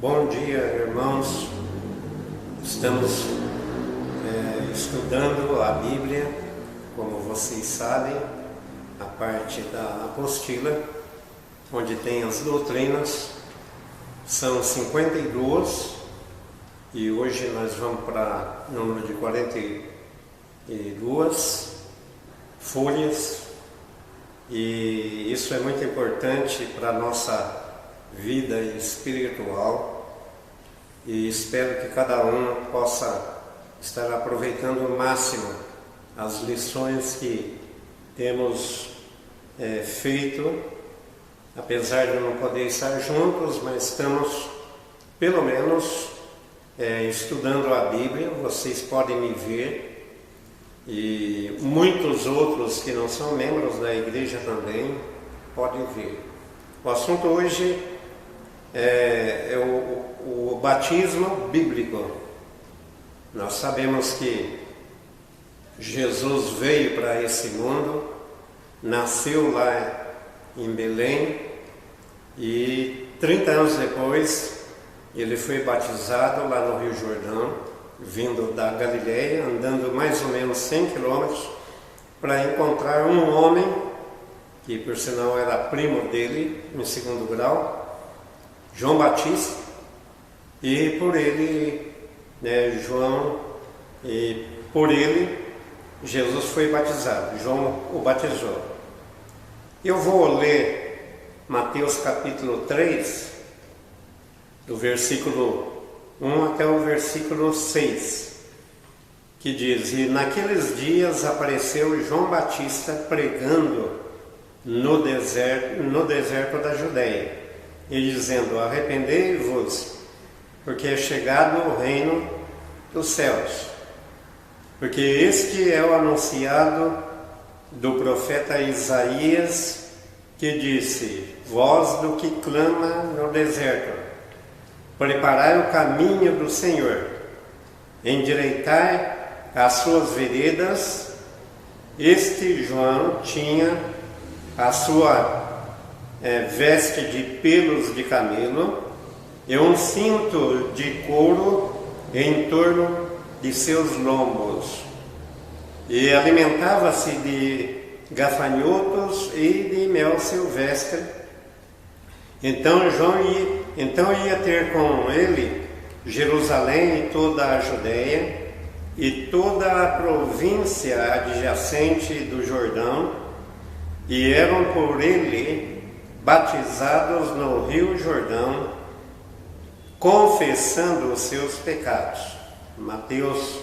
Bom dia, irmãos. Estamos estudando a Bíblia, como vocês sabem, a parte da apostila, onde tem as doutrinas. São 52 e hoje nós vamos para o número de 42 folhas, e isso é muito importante para a nossa vida espiritual, e espero que cada um possa estar aproveitando ao máximo as lições que temos feito, apesar de não poder estar juntos, mas estamos pelo menos estudando a Bíblia. Vocês podem me ver, e muitos outros que não são membros da igreja também podem ver. O assunto hoje é o batismo bíblico. Nós sabemos que Jesus veio para esse mundo, nasceu lá em Belém, e 30 anos depois ele foi batizado lá no Rio Jordão, vindo da Galileia, andando mais ou menos 100 quilômetros, para encontrar um homem que por sinal era primo dele em segundo grau, João Batista, e por ele, por ele Jesus foi batizado, João o batizou. Eu vou ler Mateus capítulo 3, do versículo 1 até o versículo 6, que diz: E naqueles dias apareceu João Batista pregando no deserto da Judéia, e dizendo: Arrependei-vos, porque é chegado o reino dos céus. Porque este é o anunciado do profeta Isaías, que disse: Voz do que clama no deserto, preparai o caminho do Senhor, endireitai as suas veredas. Este João tinha a sua veste de pelos de camelo e um cinto de couro em torno de seus lombos, e alimentava-se de gafanhotos e de mel silvestre. Então ia ter com ele Jerusalém e toda a Judéia e toda a província adjacente do Jordão, e eram por ele batizados no Rio Jordão, confessando os seus pecados. Mateus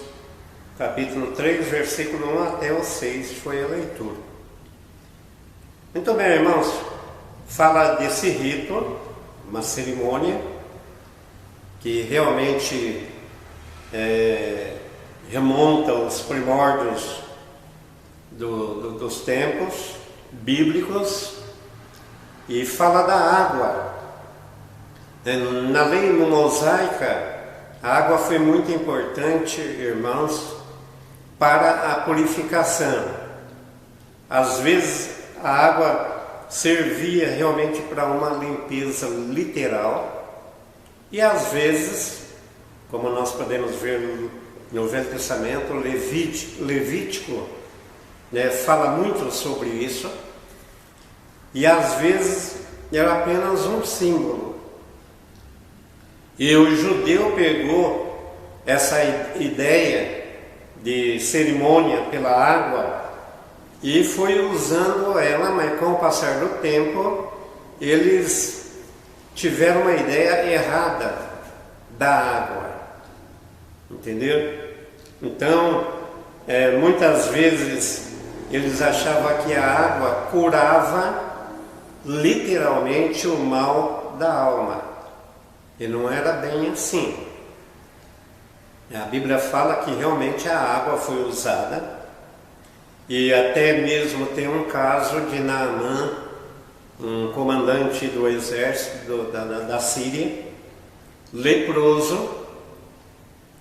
capítulo 3, versículo 1 até o 6 foi a leitura. Muito bem, irmãos, fala desse rito, uma cerimônia que realmente remonta aos primórdios dos tempos bíblicos, e fala da água. Na lei mosaica, a água foi muito importante, irmãos, para a purificação. Às vezes a água servia realmente para uma limpeza literal, e às vezes, como nós podemos ver no Velho Testamento, Levítico fala muito sobre isso, e às vezes era apenas um símbolo. E o judeu pegou essa ideia de cerimônia pela água e foi usando ela, mas com o passar do tempo eles tiveram uma ideia errada da água, entendeu? Então, muitas vezes eles achavam que a água curava literalmente o mal da alma, e não era bem assim. A Bíblia fala que realmente a água foi usada, e até mesmo tem um caso de Naamã, um comandante do exército da Síria, leproso,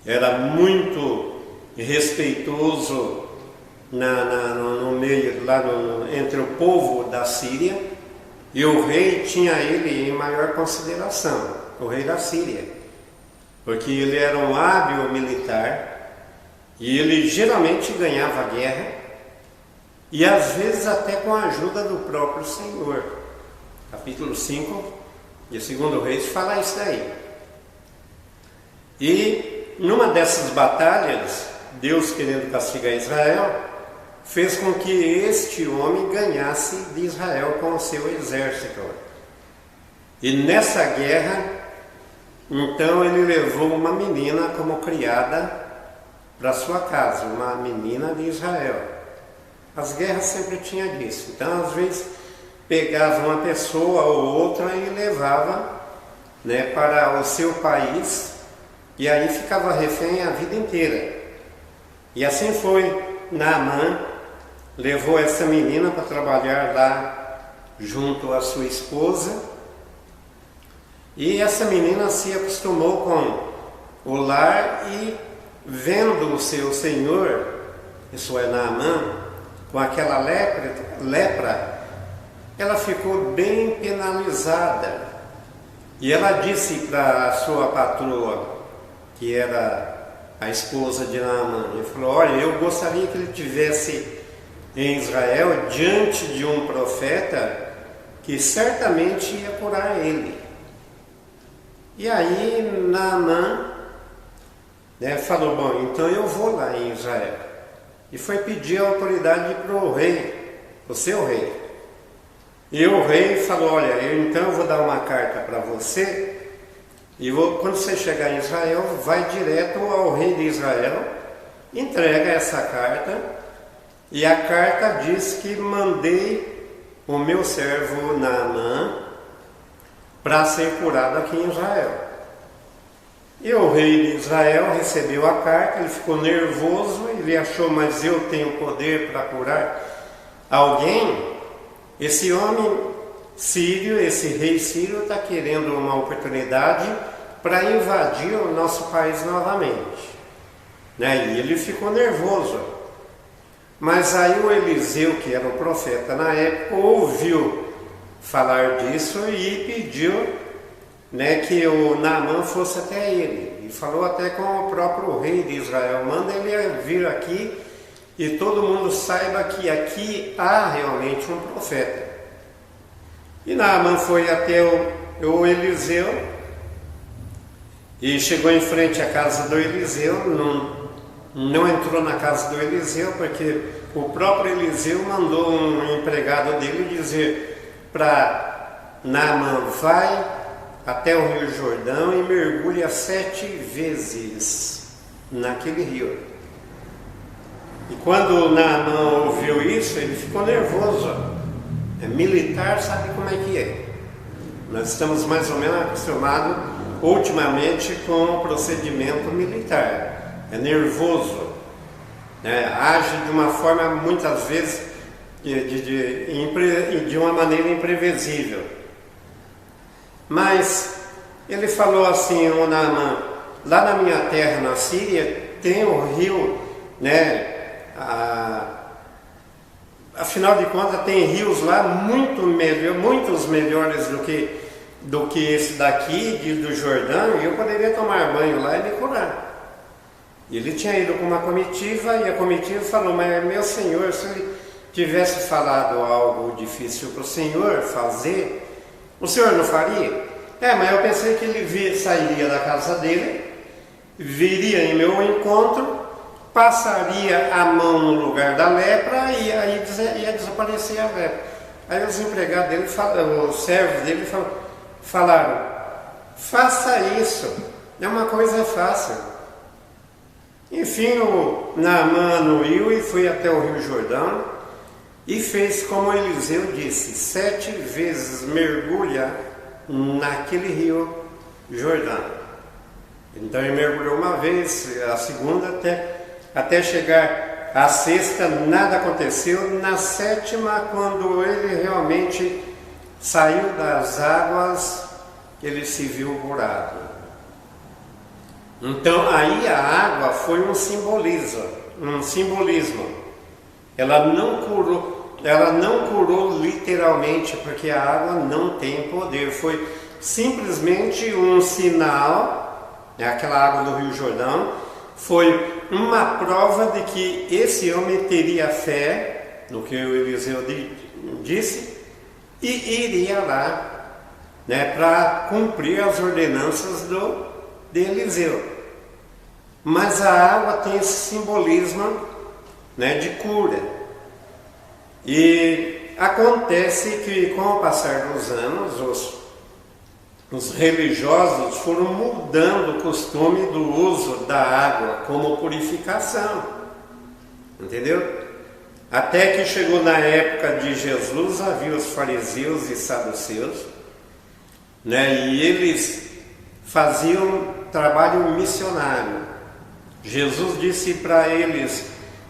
era muito respeitoso no meio, lá entre o povo da Síria, e o rei tinha ele em maior consideração. o rei da Síria, porque ele era um hábil militar e ele geralmente ganhava a guerra e às vezes até com a ajuda do próprio Senhor. Capítulo 5 de 2 Reis fala isso daí. E numa dessas batalhas, Deus, querendo castigar Israel, fez com que este homem ganhasse de Israel com o seu exército. E nessa guerra, então ele levou uma menina como criada para sua casa, uma menina de Israel. As guerras sempre tinham disso. Então, às vezes, pegava uma pessoa ou outra e levava, né, para o seu país, e aí ficava refém a vida inteira. E assim foi. Naamã levou essa menina para trabalhar lá junto à sua esposa, e essa menina se acostumou com o lar e, vendo o seu senhor, isso é Naamã, com aquela lepra, ela ficou bem penalizada. E ela disse para a sua patroa, que era a esposa de Naamã, ele falou: olha, eu gostaria que ele tivesse em Israel diante de um profeta que certamente ia curar ele. E aí Naamã, né, falou: bom, então eu vou lá em Israel. E foi pedir a autoridade para o rei, o seu rei. E o rei falou: olha, eu vou dar uma carta para você, e quando você chegar em Israel, vai direto ao rei de Israel, entrega essa carta, e a carta diz que mandei o meu servo Naamã para ser curado aqui em Israel. E o rei de Israel recebeu a carta, ele ficou nervoso, ele achou: mas eu tenho poder para curar alguém? Esse homem sírio, esse rei sírio, está querendo uma oportunidade para invadir o nosso país novamente, né? E ele ficou nervoso. Mas aí o Eliseu, que era o profeta na época, ouviu falar disso e pediu, né, que o Naamã fosse até ele. E falou até com o próprio rei de Israel: manda ele vir aqui e todo mundo saiba que aqui há realmente um profeta. E Naamã foi até o Eliseu e chegou em frente à casa do Eliseu. Não entrou na casa do Eliseu, porque o próprio Eliseu mandou um empregado dele dizer para Naamã: vai até o Rio Jordão e mergulha 7 vezes naquele rio. E quando Naamã ouviu isso, ele ficou nervoso. Militar sabe como é que é. Nós estamos mais ou menos acostumados ultimamente com o procedimento militar. É nervoso, né? Age de uma forma muitas vezes de uma maneira imprevisível. Mas ele falou assim: o Naamã, lá na minha terra, na Síria, tem o rio, né? Afinal de contas, tem rios lá muitos melhores do que esse daqui, do Jordão, e eu poderia tomar banho lá e me curar. Ele tinha ido com uma comitiva, e a comitiva falou: mas meu senhor, se ele tivesse falado algo difícil para o senhor fazer, o senhor não faria? Mas eu pensei que ele sairia da casa dele, viria em meu encontro, passaria a mão no lugar da lepra e aí ia desaparecer a lepra. Aí os empregados dele, os servos dele falaram: faça isso, é uma coisa fácil. Enfim, o Naamã anuiu e foi até o Rio Jordão e fez como Eliseu disse: 7 vezes mergulha naquele rio Jordão. Então ele mergulhou uma vez, a segunda, até chegar à 6ª, nada aconteceu. Na 7ª, quando ele realmente saiu das águas, ele se viu curado. Então aí a água foi um simbolismo. Ela não curou literalmente, porque a água não tem poder. Foi simplesmente um sinal, aquela água do Rio Jordão, foi uma prova de que esse homem teria fé no que o Eliseu disse e iria lá, para cumprir as ordenanças de Eliseu. Mas a água tem esse simbolismo, de cura. E acontece que, com o passar dos anos, os religiosos foram mudando o costume do uso da água como purificação, entendeu? Até que chegou na época de Jesus, havia os fariseus e saduceus, e eles faziam trabalho missionário. Jesus disse para eles,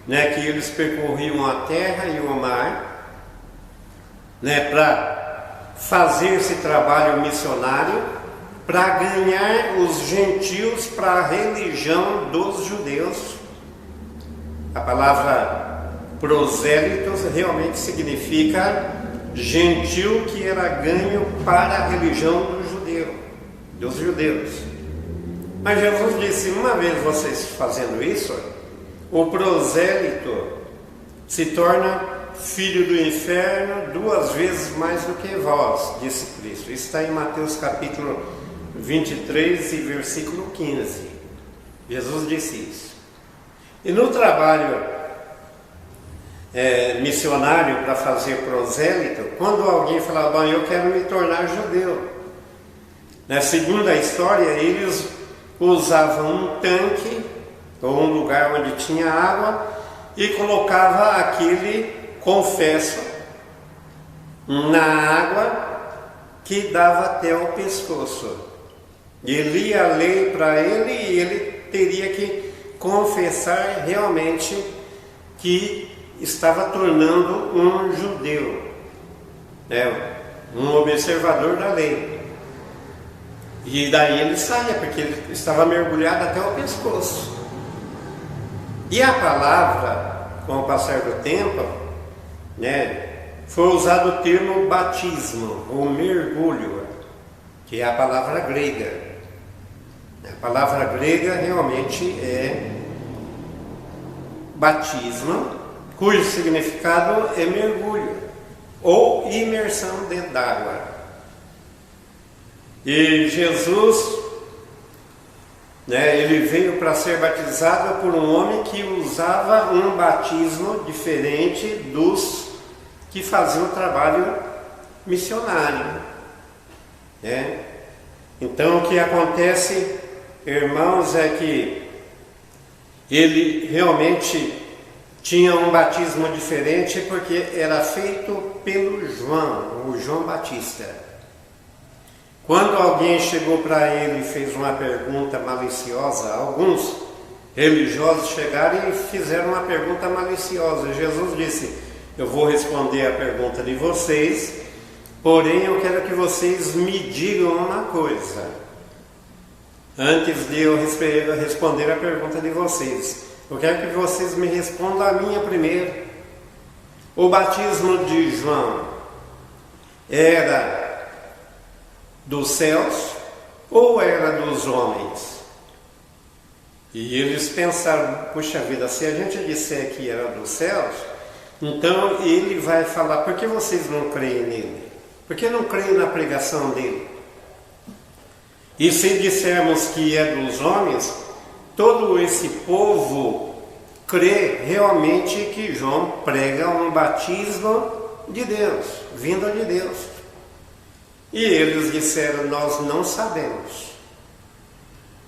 que eles percorriam a terra e o mar, para fazer esse trabalho missionário, para ganhar os gentios para a religião dos judeus. A palavra prosélitos realmente significa gentil que era ganho para a religião dos judeus. Mas Jesus disse, uma vez vocês fazendo isso, o prosélito se torna filho do inferno 2 vezes mais do que vós, disse Cristo. Isso está em Mateus capítulo 23 e versículo 15. Jesus disse isso. E no trabalho missionário para fazer prosélito, quando alguém falava, eu quero me tornar judeu, segundo a história, eles usavam um tanque ou um lugar onde tinha água e colocava aquele confesso na água que dava até o pescoço. E lia a lei para ele e ele teria que confessar realmente que estava tornando um judeu, um observador da lei. E daí ele saía, porque ele estava mergulhado até o pescoço. E a palavra, com o passar do tempo, foi usado o termo batismo, ou mergulho, que é a palavra grega. A palavra grega realmente é batismo, cujo significado é mergulho, ou imersão dentro d'água. E Jesus, ele veio para ser batizado por um homem que usava um batismo diferente dos que faziam o trabalho missionário. Então o que acontece, irmãos, é que ele realmente tinha um batismo diferente porque era feito pelo João, o João Batista. Quando alguém chegou para ele e fez uma pergunta maliciosa, alguns religiosos chegaram e fizeram uma pergunta maliciosa. Jesus disse, eu vou responder a pergunta de vocês, porém eu quero que vocês me digam uma coisa, antes de eu responder a pergunta de vocês. Eu quero que vocês me respondam a minha primeiro. O batismo de João era dos céus ou era dos homens? E eles pensaram, puxa vida, se a gente disser que era dos céus, então ele vai falar, por que vocês não creem nele? Por que não creem na pregação dele? E se dissermos que é dos homens, todo esse povo crê realmente que João prega um batismo de Deus, vindo de Deus. E eles disseram, nós não sabemos.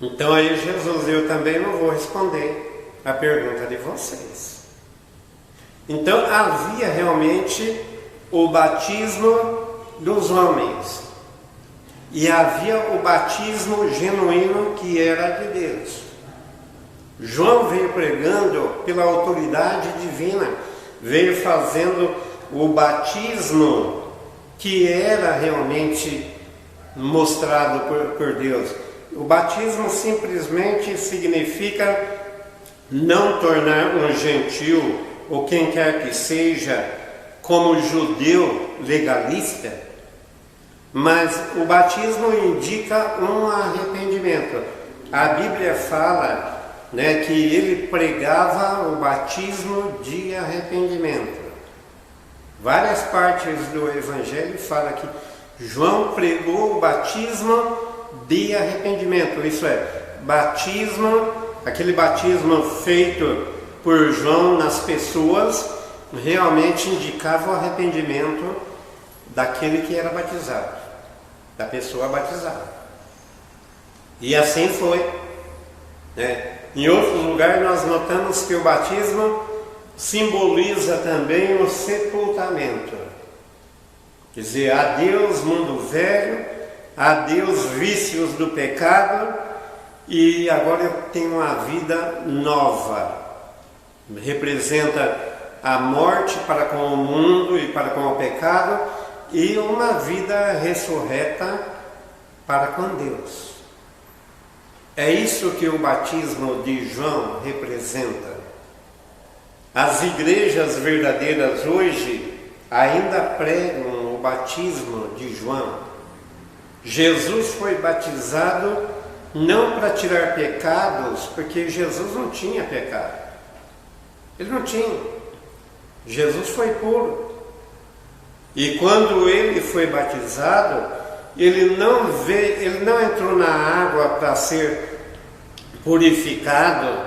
Então aí Jesus, eu também não vou responder a pergunta de vocês. Então havia realmente o batismo dos homens. E havia o batismo genuíno que era de Deus. João veio pregando pela autoridade divina, veio fazendo o batismo que era realmente mostrado por Deus. O batismo simplesmente significa não tornar um gentil, ou quem quer que seja, como judeu legalista, mas o batismo indica um arrependimento. A Bíblia fala, né, que ele pregava o batismo de arrependimento. Várias partes do Evangelho falam que João pregou o batismo de arrependimento, isso é, batismo, aquele batismo feito por João nas pessoas, realmente indicava o arrependimento daquele que era batizado, da pessoa batizada. E assim foi, né? Em outro lugar nós notamos que o batismo simboliza também o sepultamento. Quer dizer, adeus mundo velho, adeus vícios do pecado, e agora eu tenho uma vida nova. Representa a morte para com o mundo e para com o pecado, e uma vida ressurreta para com Deus. É isso que o batismo de João representa. As igrejas verdadeiras hoje ainda pregam o batismo de João. Jesus foi batizado não para tirar pecados, porque Jesus não tinha pecado. Ele não tinha. Jesus foi puro. E quando ele foi batizado, ele não entrou na água para ser purificado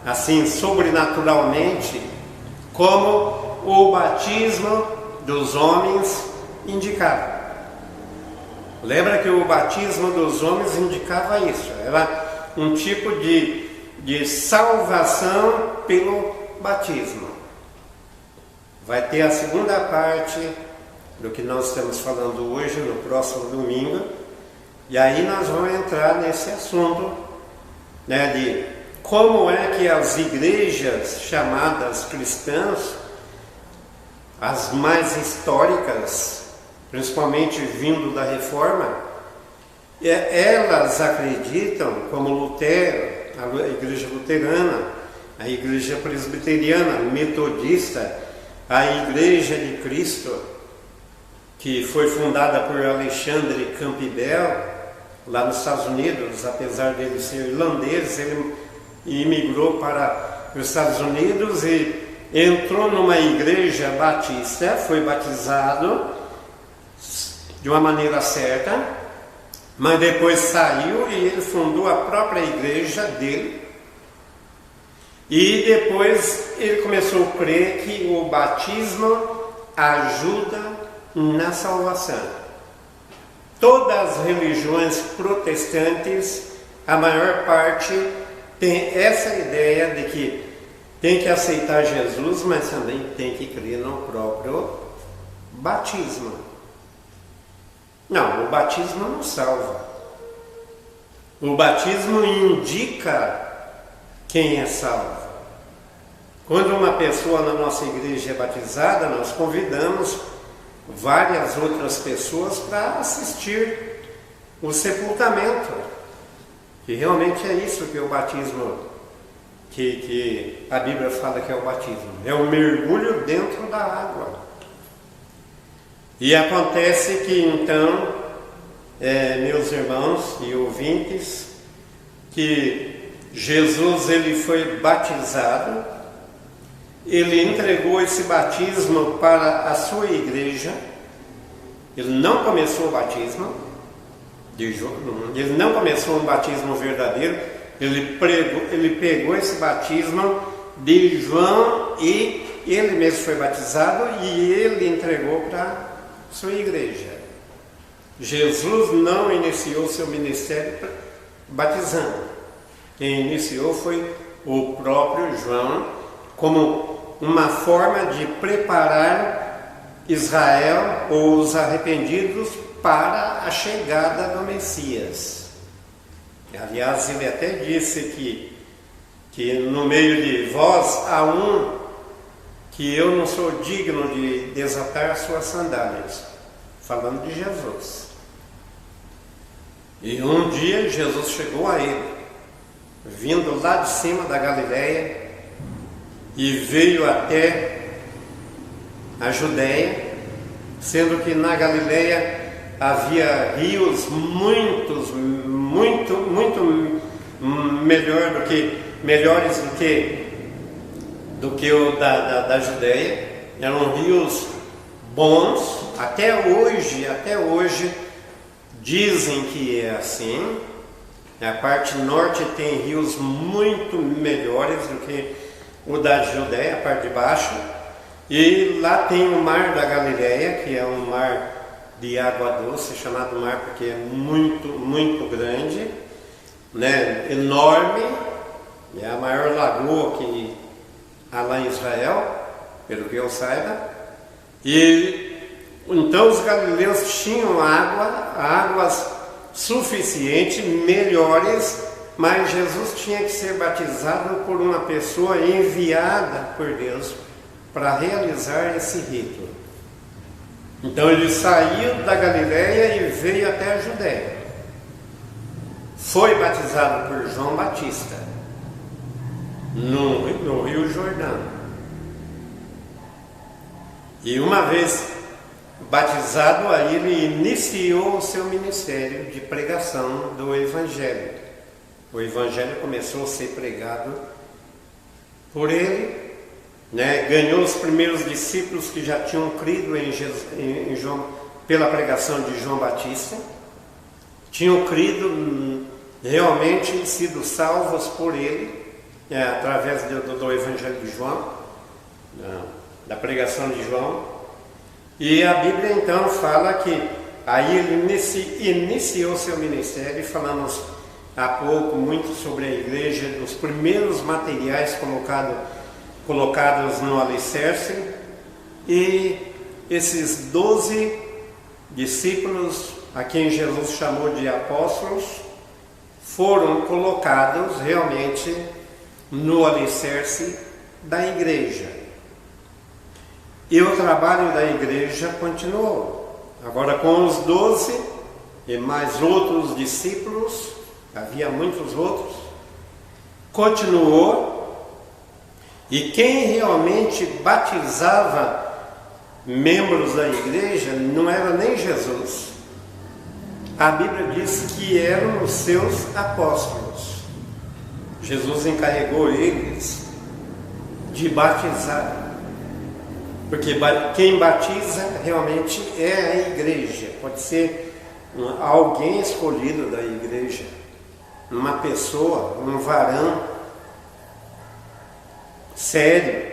assim sobrenaturalmente, como o batismo dos homens indicava. Lembra que o batismo dos homens indicava isso, era um tipo de salvação pelo batismo. Vai ter a segunda parte do que nós estamos falando hoje, no próximo domingo, e aí nós vamos entrar nesse assunto, né, de como é que as igrejas chamadas cristãs, as mais históricas, principalmente vindo da Reforma, elas acreditam, como Lutero, a igreja luterana, a igreja presbiteriana, metodista, a igreja de Cristo, que foi fundada por Alexandre Campbell, lá nos Estados Unidos. Apesar dele ser irlandês, ele imigrou para os Estados Unidos e entrou numa igreja batista, foi batizado de uma maneira certa, mas depois saiu e ele fundou a própria igreja dele. E depois ele começou a crer que o batismo ajuda na salvação. Todas as religiões protestantes, a maior parte tem essa ideia de que tem que aceitar Jesus, mas também tem que crer no próprio batismo. Não, o batismo não salva. O batismo indica quem é salvo. Quando uma pessoa na nossa igreja é batizada, nós convidamos várias outras pessoas para assistir o sepultamento. E realmente é isso que o batismo, que a Bíblia fala que é o batismo. É o mergulho dentro da água. E acontece que então, meus irmãos e ouvintes, que Jesus ele foi batizado, ele entregou esse batismo para a sua igreja. Ele não começou o batismo de João, ele não começou um batismo verdadeiro, ele pegou esse batismo de João e ele mesmo foi batizado e ele entregou para sua igreja. Jesus não iniciou seu ministério batizando. Quem iniciou foi o próprio João, como uma forma de preparar Israel ou os arrependidos para a chegada do Messias. Aliás, ele até disse que no meio de vós há um que eu não sou digno de desatar suas sandálias, falando de Jesus. E um dia Jesus chegou a ele, vindo lá de cima da Galileia, e veio até a Judéia, sendo que na Galileia havia rios muito melhores do que o da Judéia. Eram rios bons, até hoje dizem que é assim. A parte norte tem rios muito melhores do que o da Judéia, a parte de baixo. E lá tem o mar da Galileia, que é um mar de água doce, chamado mar porque é muito grande, né? Enorme, é a maior lagoa que há lá em Israel, pelo que eu saiba. E então os galileus tinham águas suficientes, melhores, mas Jesus tinha que ser batizado por uma pessoa enviada por Deus para realizar esse rito. Então ele saiu da Galileia e veio até a Judéia. Foi batizado por João Batista no Rio Jordão. E uma vez batizado, aí ele iniciou o seu ministério de pregação do Evangelho. O Evangelho começou a ser pregado por ele, né? Ganhou os primeiros discípulos que já tinham crido em João, pela pregação de João Batista, tinham crido realmente e sido salvos por ele, através do Evangelho de João, da pregação de João. E a Bíblia então fala que aí ele iniciou seu ministério. Falamos há pouco muito sobre a igreja, os primeiros materiais colocados no alicerce, e esses 12 discípulos, a quem Jesus chamou de apóstolos, foram colocados realmente no alicerce da igreja. E o trabalho da igreja continuou. Agora com os 12 e mais outros discípulos, havia muitos outros, continuou. E quem realmente batizava membros da igreja não era nem Jesus. A Bíblia diz que eram os seus apóstolos. Jesus encarregou eles de batizar. Porque quem batiza realmente é a igreja. Pode ser alguém escolhido da igreja, uma pessoa, um varão sério,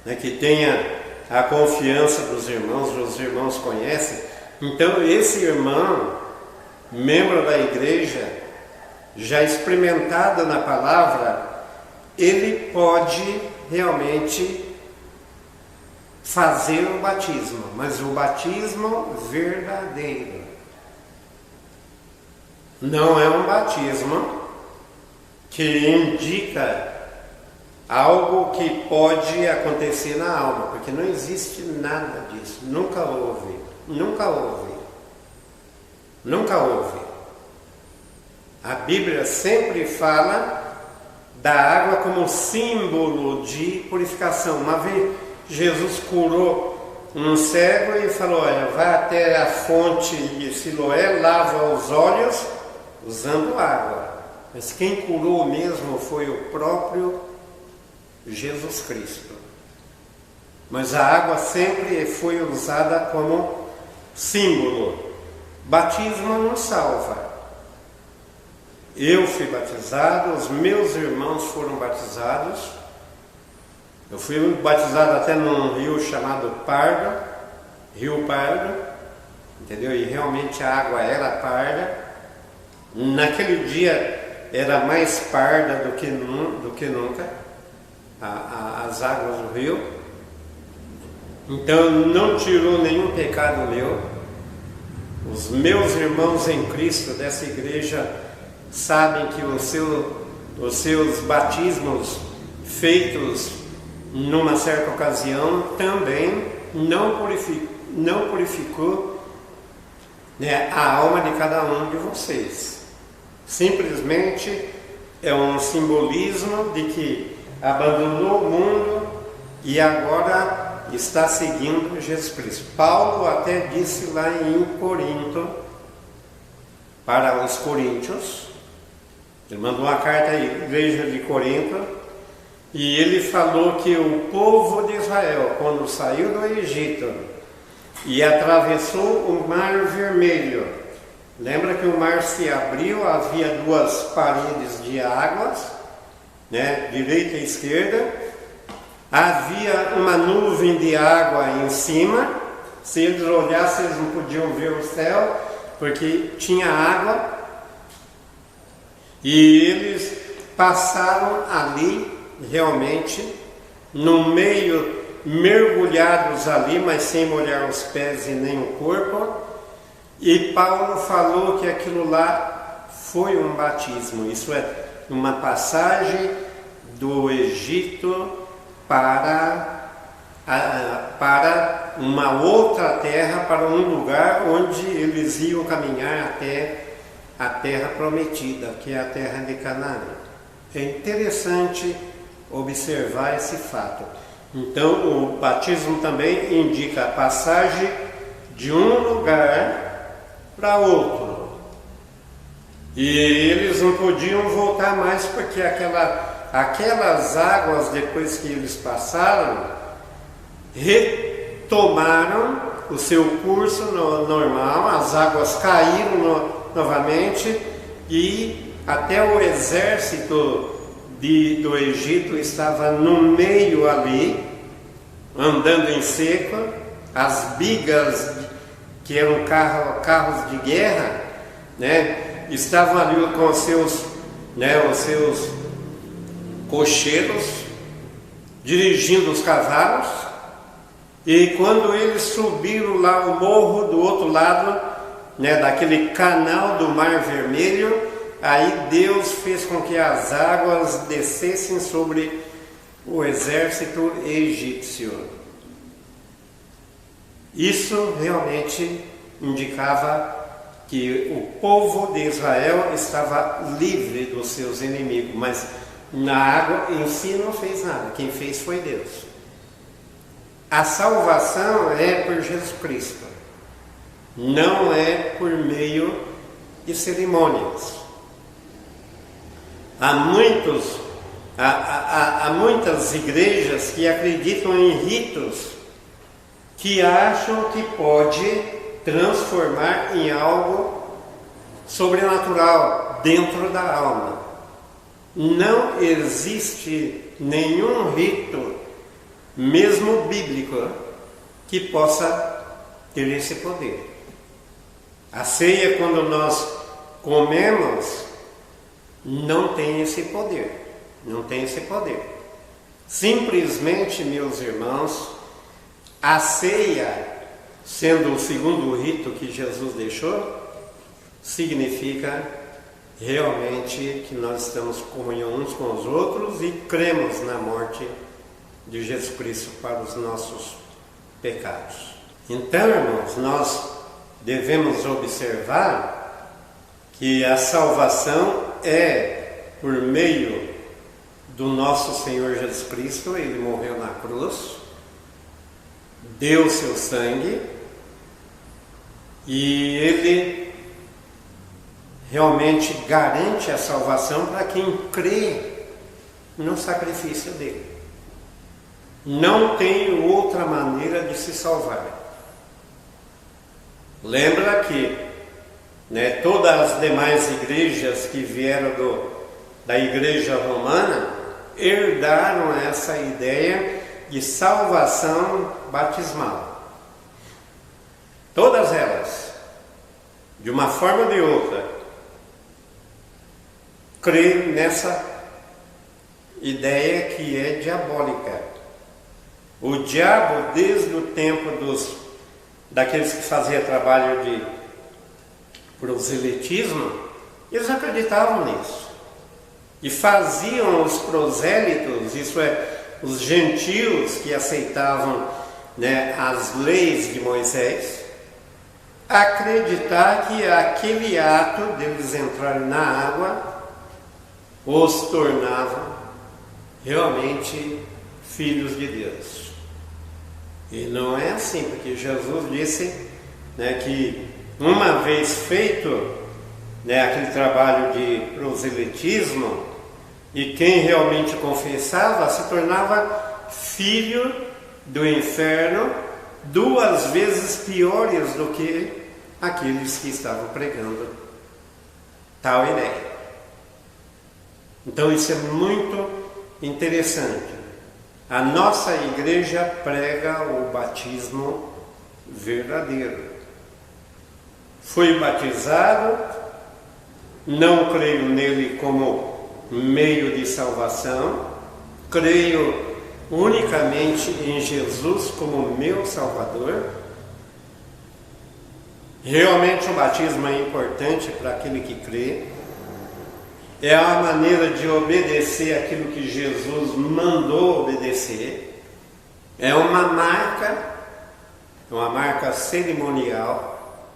né, que tenha a confiança dos irmãos, os irmãos conhecem. Então esse irmão, membro da igreja, já experimentado na palavra, ele pode realmente fazer o batismo, mas o batismo verdadeiro. Não é um batismo que indica algo que pode acontecer na alma, porque não existe nada disso. Nunca houve. A Bíblia sempre fala da água como símbolo de purificação. Uma vez Jesus curou um cego e falou: olha, vai até a fonte de Siloé, lava os olhos usando água. Mas quem curou mesmo foi o próprio Jesus Cristo. Mas a água sempre foi usada como símbolo. Batismo não salva. Eu fui batizado, os meus irmãos foram batizados. Eu fui batizado até num rio chamado Pardo, Rio Pardo, entendeu? E realmente a água era parda. Naquele dia era mais parda do que nunca, as águas do rio. Então não tirou nenhum pecado meu. Os meus irmãos em Cristo dessa igreja sabem que os seus batismos feitos numa certa ocasião também não purificou, né, a alma de cada um de vocês. Simplesmente é um simbolismo de que abandonou o mundo e agora está seguindo Jesus Cristo. Paulo até disse lá em Corinto, para os coríntios, ele mandou uma carta à igreja de Corinto, e ele falou que o povo de Israel, quando saiu do Egito e atravessou o Mar Vermelho, lembra que o mar se abriu, havia duas paredes de águas, né, direita e esquerda, havia uma nuvem de água em cima, se eles olhassem eles não podiam ver o céu, porque tinha água, e eles passaram ali, realmente, no meio, mergulhados ali, mas sem molhar os pés e nem o corpo, e Paulo falou que aquilo lá foi um batismo, isso é, uma passagem do Egito para uma outra terra, para um lugar onde eles iam caminhar até a terra prometida, que é a terra de Canaã. É interessante observar esse fato. Então, o batismo também indica a passagem de um lugar para outro. E eles não podiam voltar mais, porque aquelas águas, depois que eles passaram, retomaram o seu curso normal, as águas caíram novamente, e até o exército do Egito estava no meio ali, andando em seco, as bigas, que eram carros de guerra, né, estavam ali com os seus cocheiros, dirigindo os cavalos, e quando eles subiram lá o morro do outro lado, né, daquele canal do Mar Vermelho, aí Deus fez com que as águas descessem sobre o exército egípcio. Isso realmente indicava que o povo de Israel estava livre dos seus inimigos, mas na água em si não fez nada, quem fez foi Deus. A salvação é por Jesus Cristo, não é por meio de cerimônias. Há muitas igrejas que acreditam em ritos que acham que pode transformar em algo sobrenatural dentro da alma. Não existe nenhum rito, mesmo bíblico, que possa ter esse poder. A ceia, quando nós comemos, não tem esse poder. Não tem esse poder. Simplesmente, meus irmãos, a ceia, sendo o segundo rito que Jesus deixou, significa realmente que nós estamos em comunhão uns com os outros e cremos na morte de Jesus Cristo para os nossos pecados. Então, irmãos, nós devemos observar que a salvação é por meio do nosso Senhor Jesus Cristo. Ele morreu na cruz, deu seu sangue, e ele realmente garante a salvação para quem crê no sacrifício dele. Não tem outra maneira de se salvar. Lembra que todas as demais igrejas que vieram da igreja romana herdaram essa ideia de salvação batismal. Todas elas, de uma forma ou de outra, creem nessa ideia que é diabólica. O diabo, desde o tempo daqueles que faziam trabalho de proselitismo, eles acreditavam nisso. E faziam os prosélitos, isso é, os gentios que aceitavam as leis de Moisés, acreditar que aquele ato deles entrarem na água os tornava realmente filhos de Deus. E não é assim, porque Jesus disse, né, que uma vez feito, né, aquele trabalho de proselitismo, e quem realmente confessava se tornava filho do inferno, 2 vezes piores do que aqueles que estavam pregando tal ideia. Então isso é muito interessante. A nossa igreja prega o batismo verdadeiro. Fui batizado, não creio nele como meio de salvação, creio unicamente em Jesus como meu Salvador. Realmente o batismo é importante para aquele que crê. É a maneira de obedecer aquilo que Jesus mandou obedecer. É uma marca cerimonial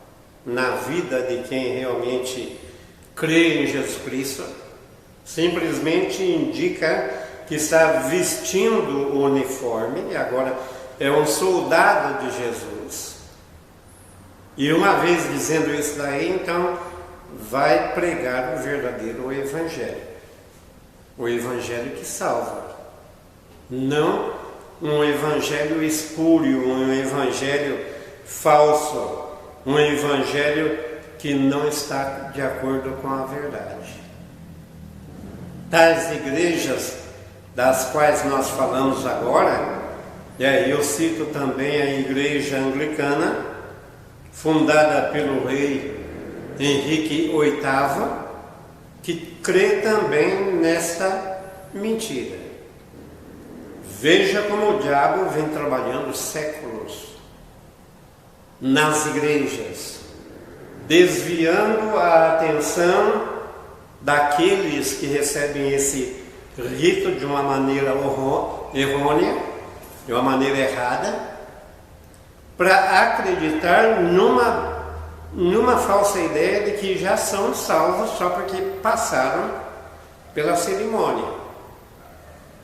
na vida de quem realmente crê em Jesus Cristo. Simplesmente indica que está vestindo o uniforme, e agora é um soldado de Jesus. E uma vez dizendo isso daí, então vai pregar o verdadeiro evangelho. O evangelho que salva. Não um evangelho espúrio, um evangelho falso, um evangelho que não está de acordo com a verdade. Tais igrejas das quais nós falamos agora, e aí eu cito também a igreja anglicana, fundada pelo rei Henrique VIII, que crê também nesta mentira. Veja como o diabo vem trabalhando séculos nas igrejas, desviando a atenção daqueles que recebem esse rito de uma maneira errônea, de uma maneira errada, para acreditar numa falsa ideia de que já são salvos só porque passaram pela cerimônia.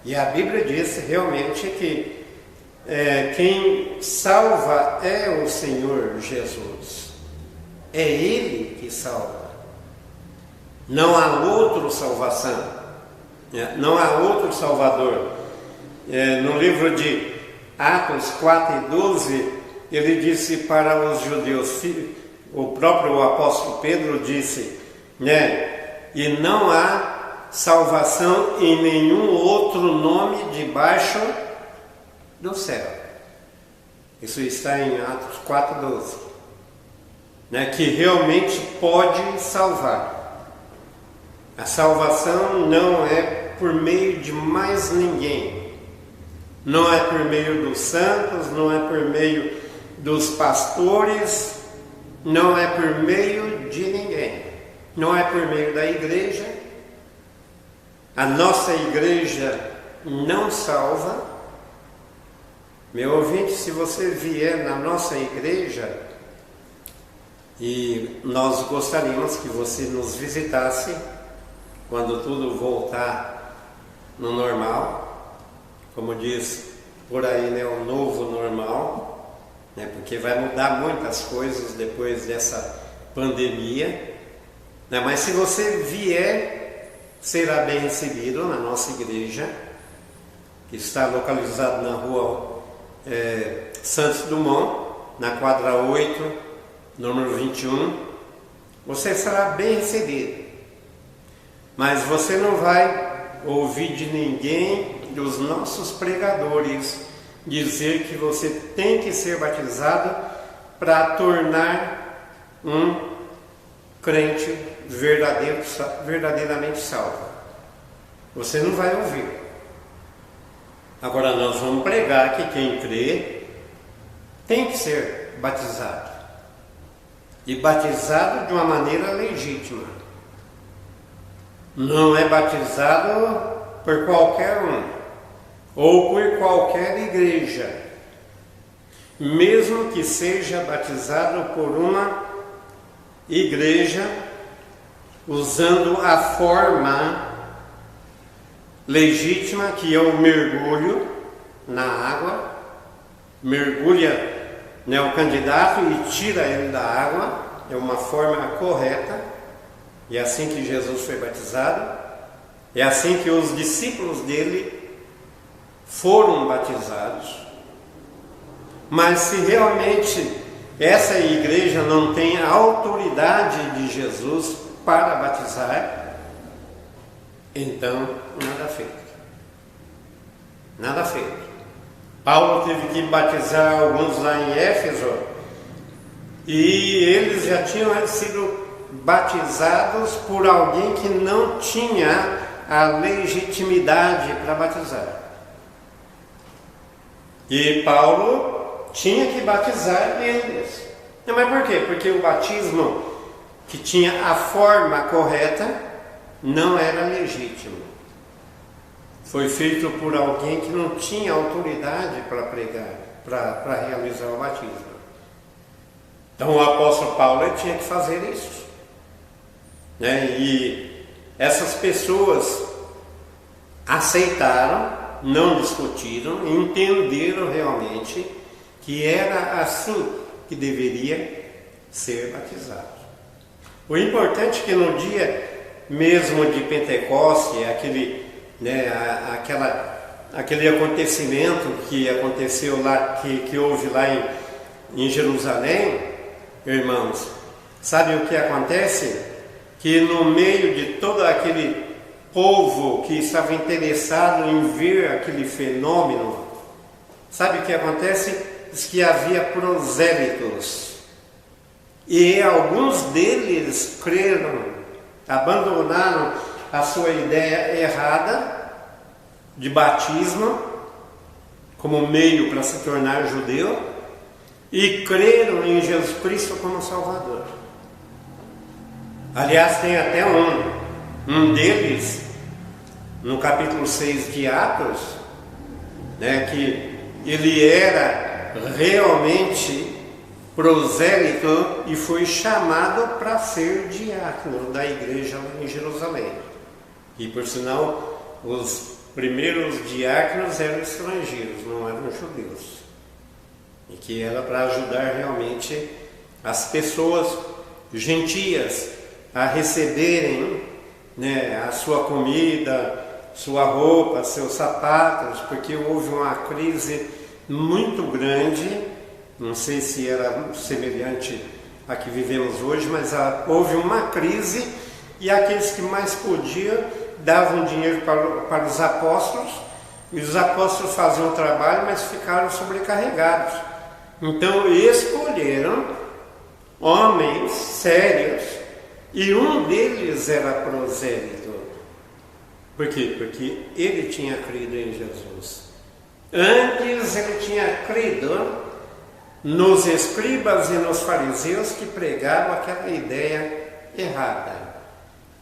E a Bíblia diz realmente que quem salva é o Senhor Jesus. É Ele que salva. Não há outra salvação, não há outro Salvador. No livro de Atos 4:12, ele disse para os judeus, o próprio apóstolo Pedro disse, e não há salvação em nenhum outro nome debaixo do céu. Isso está em Atos 4:12, que realmente pode salvar. A salvação não é por meio de mais ninguém. Não é por meio dos santos, não é por meio dos pastores, não é por meio de ninguém. Não é por meio da igreja. A nossa igreja não salva. Meu ouvinte, se você vier na nossa igreja, e nós gostaríamos que você nos visitasse quando tudo voltar no normal, como diz por aí, o novo normal, porque vai mudar muitas coisas depois dessa pandemia, mas se você vier, será bem recebido na nossa igreja, que está localizada na rua Santos Dumont, na quadra 8, número 21, você será bem recebido. Mas você não vai ouvir de ninguém, dos nossos pregadores, dizer que você tem que ser batizado para tornar um crente verdadeiramente salvo. Você não vai ouvir. Agora nós vamos pregar que quem crê tem que ser batizado. E batizado de uma maneira legítima. Não é batizado por qualquer um, ou por qualquer igreja, mesmo que seja batizado por uma igreja usando a forma legítima, que é o mergulho na água, mergulha, né, o candidato e tira ele da água. É uma forma correta. E é assim que Jesus foi batizado. É assim que os discípulos dele foram batizados. Mas se realmente essa igreja não tem a autoridade de Jesus para batizar, então nada feito. Nada feito. Paulo teve que batizar alguns lá em Éfeso, e eles já tinham sido batizados por alguém que não tinha a legitimidade para batizar. E Paulo tinha que batizar eles. Mas por quê? Porque o batismo que tinha a forma correta não era legítimo. Foi feito por alguém que não tinha autoridade para pregar, para realizar o batismo. Então o apóstolo Paulo tinha que fazer isso, né? E essas pessoas aceitaram, não discutiram, entenderam realmente que era assim que deveria ser batizado. O importante é que no dia mesmo de Pentecostes, aquele acontecimento que aconteceu lá, que houve lá em Jerusalém, irmãos, sabe o que acontece? Que no meio de todo aquele povo que estava interessado em ver aquele fenômeno, sabe o que acontece? Diz que havia prosélitos, e alguns deles creram, abandonaram a sua ideia errada de batismo como meio para se tornar judeu e creram em Jesus Cristo como Salvador. Aliás, tem até um deles no capítulo 6 de Atos, né, que ele era realmente prosélito e foi chamado para ser diácono da igreja lá em Jerusalém. E por sinal, os primeiros diáconos eram estrangeiros, não eram judeus. E que era para ajudar realmente as pessoas gentias a receberem, né, a sua comida, sua roupa, seus sapatos, porque houve uma crise muito grande. Não sei se era semelhante à que vivemos hoje, mas houve uma crise e aqueles que mais podiam davam dinheiro para os apóstolos, e os apóstolos faziam o trabalho, mas ficaram sobrecarregados. Então escolheram homens sérios, e um deles era prosélito. Por quê? Porque ele tinha crido em Jesus. Antes ele tinha crido nos escribas e nos fariseus que pregavam aquela ideia errada,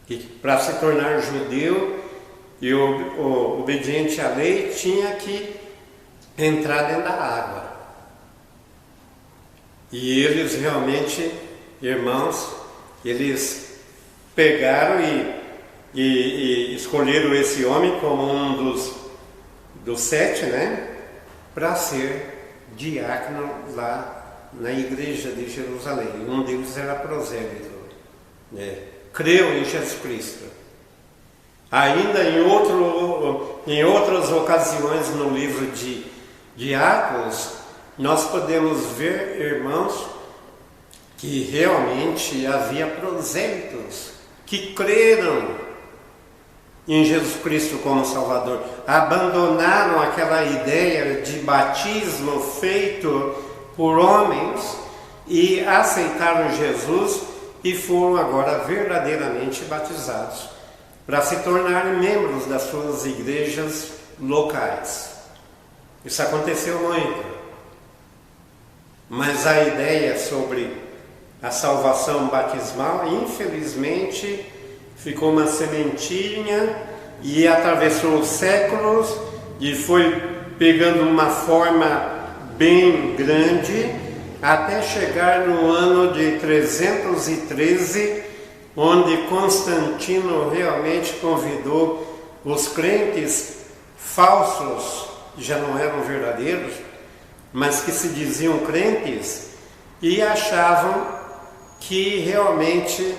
que para se tornar judeu e obediente à lei tinha que entrar dentro da água. E eles realmente, irmãos, eles pegaram e escolheram esse homem como um dos 7, né, para ser diácono lá na igreja de Jerusalém. Um deles era prosélito, né? Creu em Jesus Cristo. Ainda em outras ocasiões no livro de Atos, nós podemos ver, irmãos, que realmente havia prosélitos que creram em Jesus Cristo como Salvador, abandonaram aquela ideia de batismo feito por homens e aceitaram Jesus e foram agora verdadeiramente batizados para se tornarem membros das suas igrejas locais. Isso aconteceu muito, mas a ideia sobre a salvação batismal, infelizmente, ficou uma sementinha e atravessou os séculos e foi pegando uma forma bem grande até chegar no ano de 313, onde Constantino realmente convidou os crentes falsos, já não eram verdadeiros, mas que se diziam crentes e achavam que realmente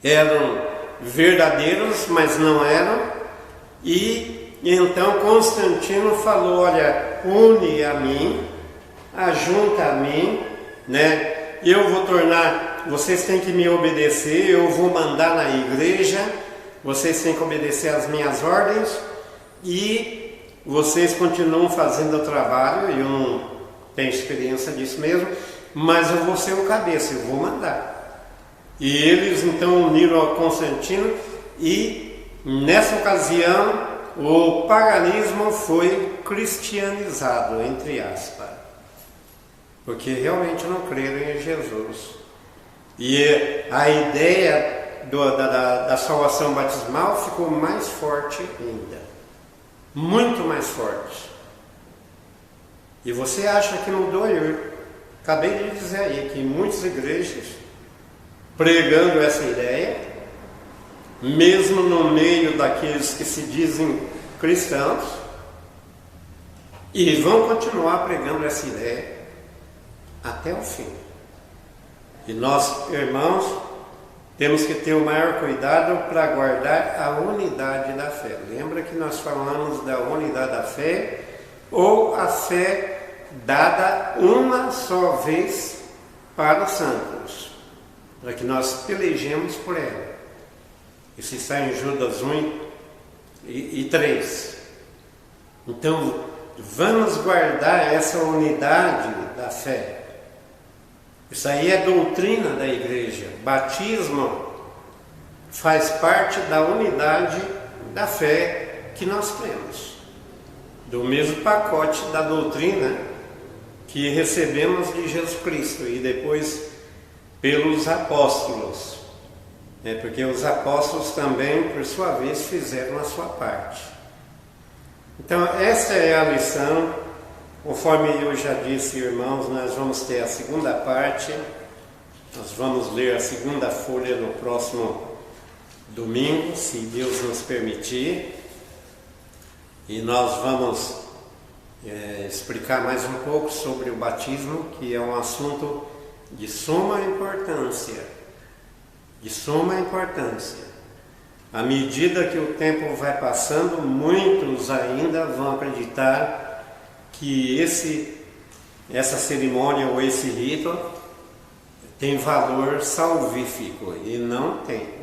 eram verdadeiros, mas não eram. E então Constantino falou: olha, une a mim, ajunta a mim, né? Eu vou tornar, vocês têm que me obedecer, eu vou mandar na igreja, vocês têm que obedecer às minhas ordens, e vocês continuam fazendo o trabalho. Eu não tenho experiência disso mesmo, mas eu vou ser o cabeça, eu vou mandar. E eles então uniram ao Constantino, e nessa ocasião o paganismo foi cristianizado, entre aspas, porque realmente não creram em Jesus. E a ideia da salvação batismal ficou mais forte ainda, muito mais forte. E você acha que mudou? Eu acabei de dizer aí que muitas igrejas pregando essa ideia, mesmo no meio daqueles que se dizem cristãos, e vão continuar pregando essa ideia até o fim. E nós, irmãos, temos que ter o maior cuidado para guardar a unidade da fé. Lembra que nós falamos da unidade da fé, ou a fé dada uma só vez para os santos, para que nós pelejemos por ela. Isso está em Judas 1 e 3. Então, vamos guardar essa unidade da fé. Isso aí é doutrina da igreja. Batismo faz parte da unidade da fé que nós temos, do mesmo pacote da doutrina que recebemos de Jesus Cristo e depois pelos apóstolos, porque os apóstolos também, por sua vez, fizeram a sua parte. Então, essa é a lição. Conforme eu já disse, irmãos, nós vamos ter a segunda parte, nós vamos ler a segunda folha no próximo domingo, se Deus nos permitir, e nós vamos explicar mais um pouco sobre o batismo, que é um assunto de suma importância, À medida que o tempo vai passando, muitos ainda vão acreditar que essa cerimônia ou esse rito tem valor salvífico, e não tem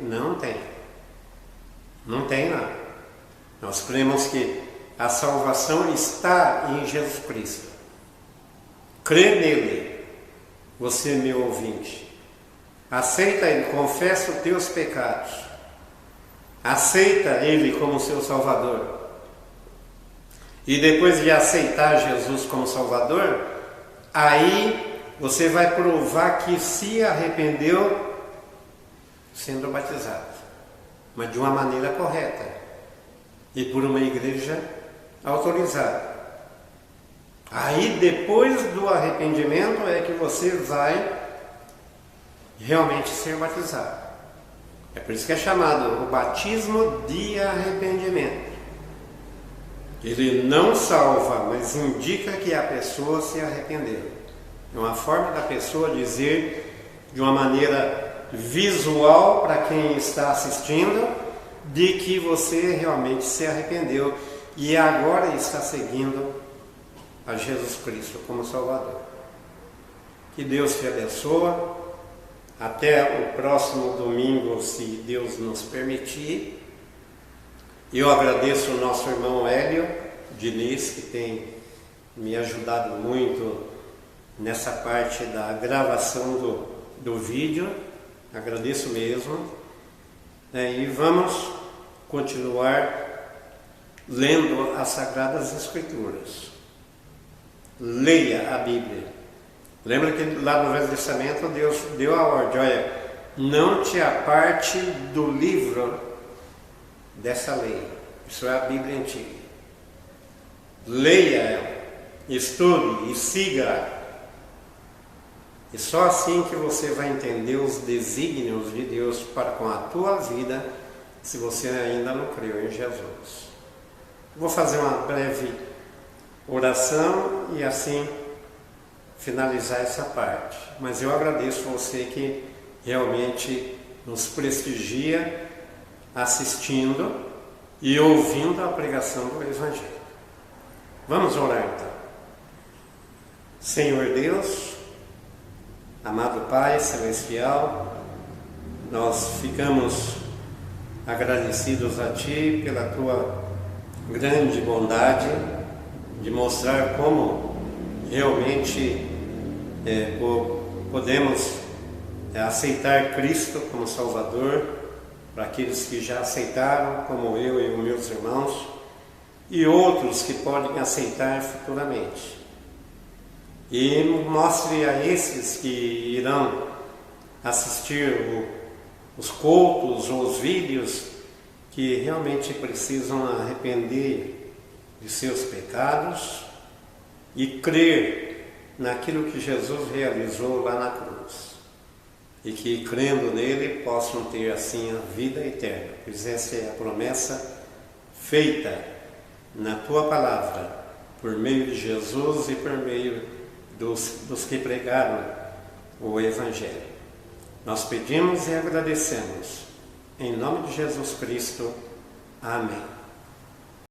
nada. Nós cremos que a salvação está em Jesus Cristo. Crê nele, você meu ouvinte, aceita ele, confessa os teus pecados, aceita ele como seu Salvador. E depois de aceitar Jesus como Salvador, aí você vai provar que se arrependeu sendo batizado, mas de uma maneira correta e por uma igreja autorizada. Aí depois do arrependimento é que você vai realmente ser batizado. É por isso que é chamado o batismo de arrependimento. Ele não salva, mas indica que a pessoa se arrependeu. É uma forma da pessoa dizer de uma maneira visual para quem está assistindo, de que você realmente se arrependeu e agora está seguindo a Jesus Cristo como Salvador. Que Deus te abençoe. Até o próximo domingo, se Deus nos permitir. Eu agradeço o nosso irmão Hélio Diniz, que tem me ajudado muito nessa parte da gravação do vídeo. Agradeço mesmo. E vamos continuar lendo as Sagradas Escrituras. Leia a Bíblia. Lembra que lá no Velho Testamento Deus deu a ordem: olha, não te aparte do livro dessa lei. Isso é a Bíblia antiga. Leia ela, estude e siga. E só assim que você vai entender os desígnios de Deus para com a tua vida, se você ainda não creu em Jesus. Vou fazer uma breve oração e assim finalizar essa parte. Mas eu agradeço você que realmente nos prestigia assistindo e ouvindo a pregação do Evangelho. Vamos orar então. Senhor Deus, amado Pai Celestial, nós ficamos agradecidos a Ti pela Tua grande bondade de mostrar como realmente podemos aceitar Cristo como Salvador, para aqueles que já aceitaram, como eu e os meus irmãos, e outros que podem aceitar futuramente. E mostre a esses que irão assistir os cultos ou os vídeos que realmente precisam arrepender de seus pecados e crer naquilo que Jesus realizou lá na cruz. E que, crendo nele, possam ter assim a vida eterna, pois essa é a promessa feita na Tua Palavra, por meio de Jesus e por meio dos que pregaram o Evangelho. Nós pedimos e agradecemos, em nome de Jesus Cristo. Amém.